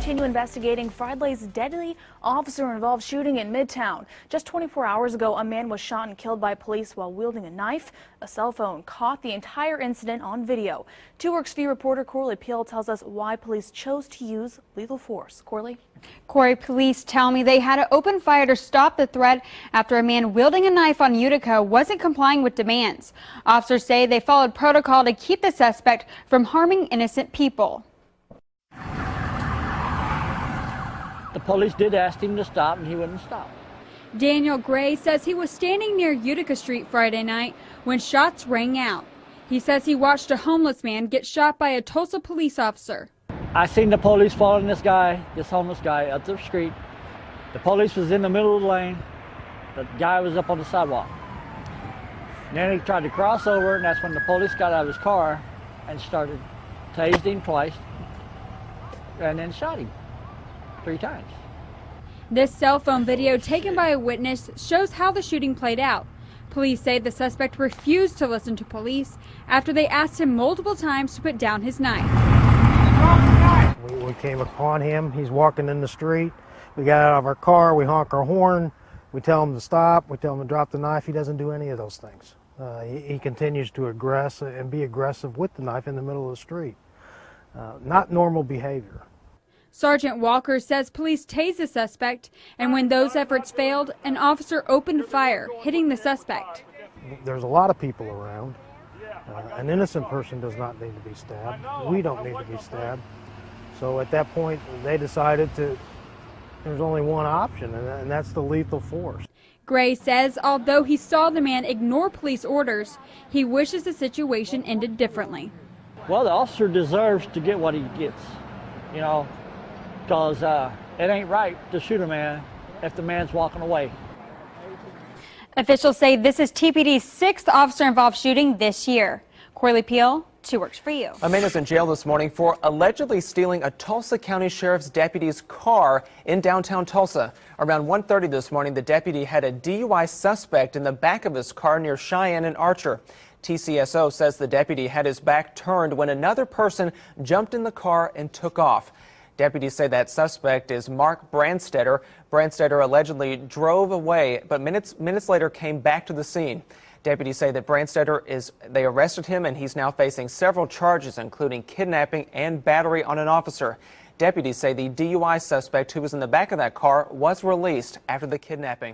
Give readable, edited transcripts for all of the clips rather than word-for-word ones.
continue investigating Friday's deadly officer-involved shooting in Midtown. Just 24 hours ago, a man was shot and killed by police while wielding a knife. A cell phone caught the entire incident on video. 2 Works V reporter Corley Peel tells us why police chose to use lethal force. Corley? Corey, police tell me they had to open fire to stop the threat after a man wielding a knife on Utica wasn't complying with demands. Officers say they followed protocol to keep the suspect from harming innocent people. The police did ask him to stop, and he wouldn't stop. Daniel Gray says he was standing near Utica Street Friday night when shots rang out. He says he watched a homeless man get shot by a Tulsa police officer. I seen the police following this homeless guy up the street. The police was in the middle of the lane. The guy was up on the sidewalk. And then he tried to cross over, and that's when the police got out of his car and started tased him twice and then shot him 3 times. This cell phone video taken by a witness shows how the shooting played out. Police say the suspect refused to listen to police after they asked him multiple times to put down his knife. We came upon him. He's walking in the street. We got out of our car. We honk our horn. We tell him to stop. We tell him to drop the knife. He doesn't do any of those things. He continues to be aggressive with the knife in the middle of the street. Not normal behavior. Sergeant Walker says police tased the suspect, and when those efforts failed, an officer opened fire, hitting the suspect. There's a lot of people around. An innocent person does not need to be stabbed. We don't need to be stabbed. So at that point, they decided there's only one option, and that's the lethal force. Gray says although he saw the man ignore police orders, he wishes the situation ended differently. Well, the officer deserves to get what he gets, because it ain't right to shoot a man if the man's walking away. Officials say this is TPD's 6th officer-involved shooting this year. Corley Peel, 2 Works for you. A man is in jail this morning for allegedly stealing a Tulsa County Sheriff's deputy's car in downtown Tulsa. Around 1:30 this morning, the deputy had a DUI suspect in the back of his car near Cheyenne and Archer. TCSO says the deputy had his back turned when another person jumped in the car and took off. Deputies say that suspect is Mark Brandstetter. Brandstetter allegedly drove away, but minutes later came back to the scene. Deputies say that they arrested him, and he's now facing several charges, including kidnapping and battery on an officer. Deputies say the DUI suspect who was in the back of that car was released after the kidnapping.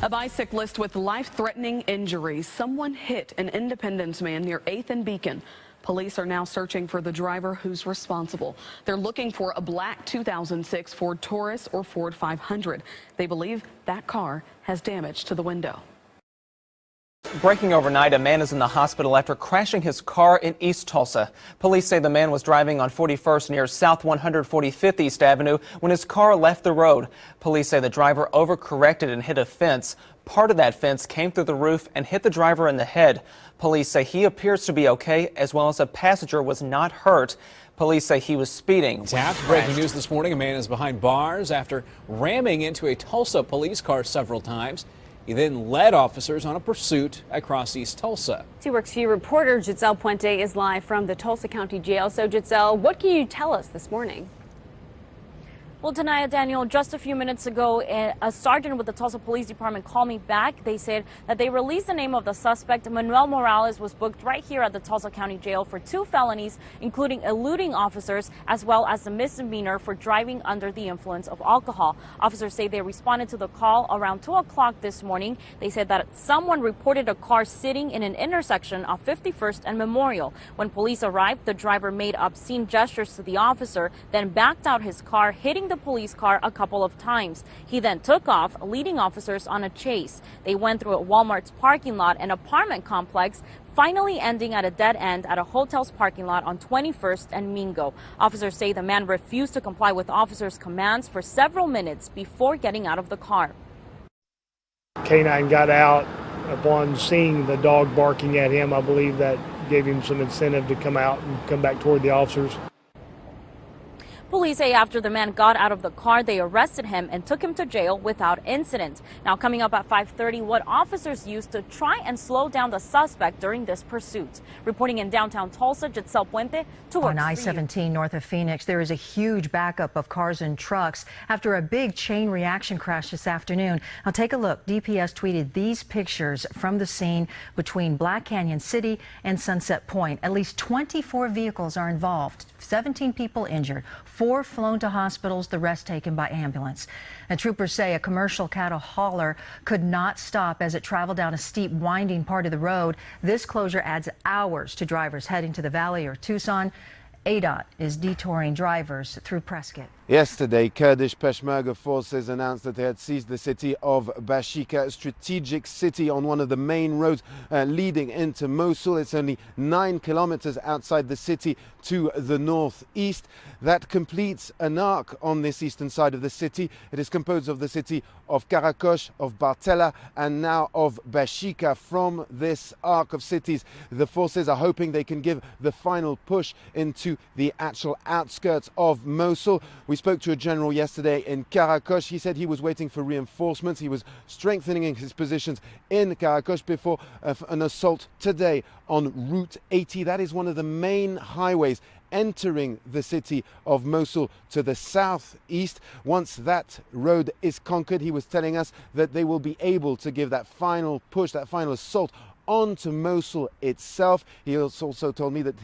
A bicyclist with life-threatening injuries. Someone hit an Independence man near 8th and Beacon. Police are now searching for the driver who's responsible. They're looking for a black 2006 Ford Taurus or Ford 500. They believe that car has damage to the window. Breaking overnight, a man is in the hospital after crashing his car in East Tulsa. Police say the man was driving on 41st near South 145th East Avenue when his car left the road. Police say the driver overcorrected and hit a fence. Part of that fence came through the roof and hit the driver in the head. Police say he appears to be okay, as well as a passenger was not hurt. Police say he was speeding. Breaking news this morning, a man is behind bars after ramming into a Tulsa police car several times. He then led officers on a pursuit across East Tulsa. 2 Works View reporter Giselle Puente is live from the Tulsa County Jail. So Giselle, what can you tell us this morning? Well, Tanaya, Daniel, just a few minutes ago, a sergeant with the Tulsa Police Department called me back. They said that they released the name of the suspect. Manuel Morales was booked right here at the Tulsa County Jail for 2 felonies, including eluding officers, as well as a misdemeanor for driving under the influence of alcohol. Officers say they responded to the call around 2 o'clock this morning. They said that someone reported a car sitting in an intersection of 51st and Memorial. When police arrived, the driver made obscene gestures to the officer, then backed out his car, hitting the police car a couple of times. He then took off, leading officers on a chase. They went through a Walmart's parking lot and apartment complex, finally ending at a dead end at a hotel's parking lot on 21st and Mingo. Officers say the man refused to comply with officers' commands for several minutes before getting out of the car. K-9 got out upon seeing the dog barking at him. I believe that gave him some incentive to come out and come back toward the officers. Police say after the man got out of the car, they arrested him and took him to jail without incident. Now, coming up at 5:30, what officers used to try and slow down the suspect during this pursuit. Reporting in downtown Tulsa, Giselle Puente, to On I-17 north of Phoenix, there is a huge backup of cars and trucks after a big chain reaction crash this afternoon. Now take a look. DPS tweeted these pictures from the scene between Black Canyon City and Sunset Point. At least 24 vehicles are involved, 17 people injured, 4 flown to hospitals, the rest taken by ambulance. And troopers say a commercial cattle hauler could not stop as it traveled down a steep, winding part of the road. This closure adds hours to drivers heading to the Valley or Tucson. ADOT is detouring drivers through Prescott. Yesterday, Kurdish Peshmerga forces announced that they had seized the city of Bashika, a strategic city on one of the main roads leading into Mosul. It's only 9 kilometers outside the city to the northeast. That completes an arc on this eastern side of the city. It is composed of the city of Karakosh, of Bartella, and now of Bashika. From this arc of cities, the forces are hoping they can give the final push into the actual outskirts of Mosul. We spoke to a general yesterday in Karakosh. He said he was waiting for reinforcements. He was strengthening his positions in Karakosh before an assault today on Route 80. That is one of the main highways entering the city of Mosul to the southeast. Once that road is conquered, he was telling us that they will be able to give that final push, that final assault onto Mosul itself. He also told me that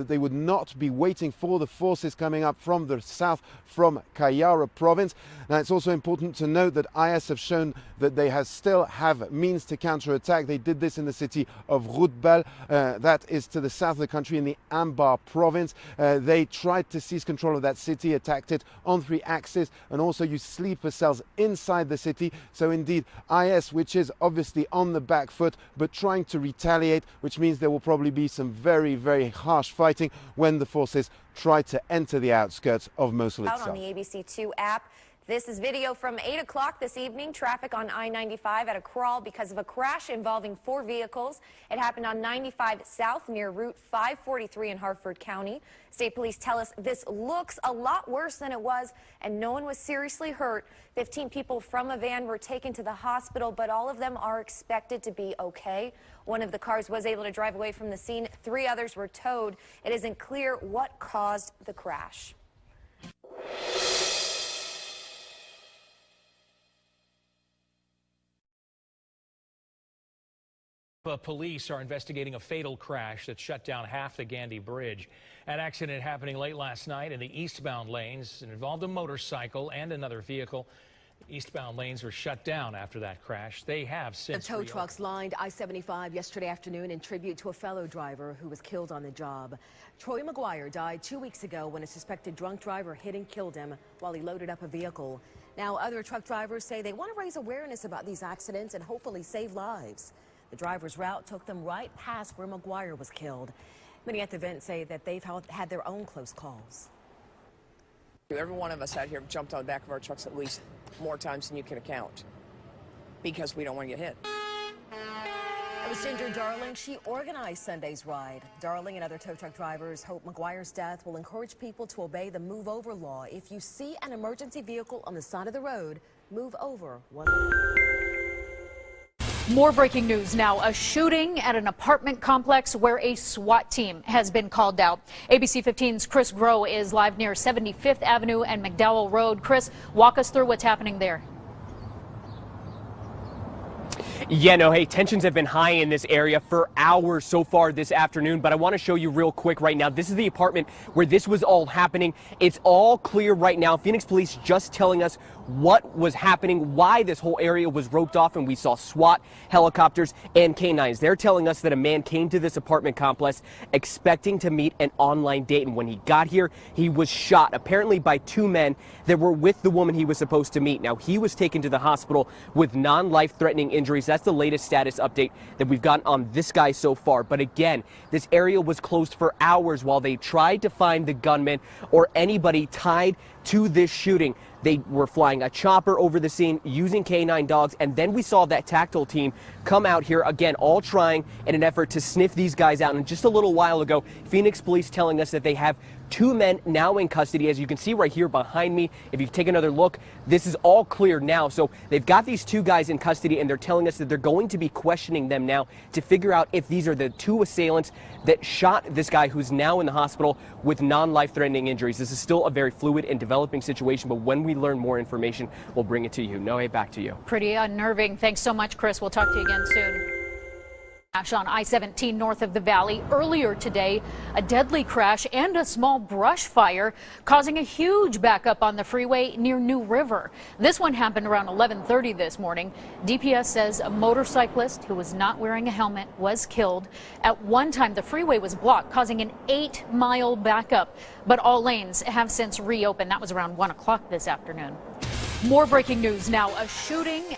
they would not be waiting for the forces coming up from the south, from Kayara province. Now, it's also important to note that IS have shown that they still have means to counterattack. They did this in the city of Rudbal, that is to the south of the country in the Anbar province. They tried to seize control of that city, attacked it on 3 axes, and also used sleeper cells inside the city. So indeed, IS, which is obviously on the back foot, but trying to retaliate, which means there will probably be some very, very harsh fighting when the forces try to enter the outskirts of Mosul itself. Out on the ABC2 app. This is video from 8 o'clock this evening. Traffic on I-95 at a crawl because of a crash involving 4 vehicles. It happened on 95 South near Route 543 in Harford County. State police tell us this looks a lot worse than it was, and no one was seriously hurt. 15 people from a van were taken to the hospital, but all of them are expected to be okay. One of the cars was able to drive away from the scene. 3 others were towed. It isn't clear what caused the crash. Police are investigating a fatal crash that shut down half the Gandy Bridge. An accident happening late last night in the eastbound lanes. It involved a motorcycle and another vehicle. The eastbound lanes were shut down after that crash. They have since The tow trucks lined I-75 yesterday afternoon in tribute to a fellow driver who was killed on the job. Troy McGuire died 2 weeks ago when a suspected drunk driver hit and killed him while he loaded up a vehicle. Now, other truck drivers say they want to raise awareness about these accidents and hopefully save lives. The driver's route took them right past where McGuire was killed. Many at the event say that they've had their own close calls. Every one of us out here jumped on the back of our trucks at least more times than you can count because we don't want to get hit. It was Ginger Darling. She organized Sunday's ride. Darling and other tow truck drivers hope McGuire's death will encourage people to obey the move over law. If you see an emergency vehicle on the side of the road, move over. More breaking news now. A shooting at an apartment complex where a SWAT team has been called out. ABC 15's Chris Groh is live near 75th Avenue and McDowell Road. Chris, walk us through what's happening there. Yeah, no, hey, tensions have been high in this area for hours so far this afternoon, but I want to show you real quick right now. This is the apartment where this was all happening. It's all clear right now. Phoenix police just telling us what was happening, why this whole area was roped off, and we saw SWAT helicopters and canines. They're telling us that a man came to this apartment complex expecting to meet an online date, and when he got here, he was shot, apparently by 2 men that were with the woman he was supposed to meet. Now, he was taken to the hospital with non-life-threatening injuries. That's the latest status update that we've gotten on this guy so far. But again, this area was closed for hours while they tried to find the gunman or anybody tied to this shooting. They were flying a chopper over the scene using K9 dogs, and then we saw that tactile team come out here again, all trying in an effort to sniff these guys out. And just a little while ago, Phoenix police telling us that they have 2 men now in custody. As you can see right here behind me, if you take another look, this is all clear now. So they've got these 2 guys in custody, and they're telling us that they're going to be questioning them now to figure out if these are the 2 assailants that shot this guy who's now in the hospital with non-life-threatening injuries. This is still a very fluid and developing situation, but when we learn more information, we'll bring it to you. Noe, back to you. Pretty unnerving. Thanks so much, Chris. We'll talk to you again soon. On I-17 north of the valley earlier today, a deadly crash and a small brush fire causing a huge backup on the freeway near New River. This one happened around 11:30 this morning. DPS says a motorcyclist who was not wearing a helmet was killed. At one time, the freeway was blocked, causing an 8-mile backup, but all lanes have since reopened. That was around 1 o'clock this afternoon. More breaking news now. A shooting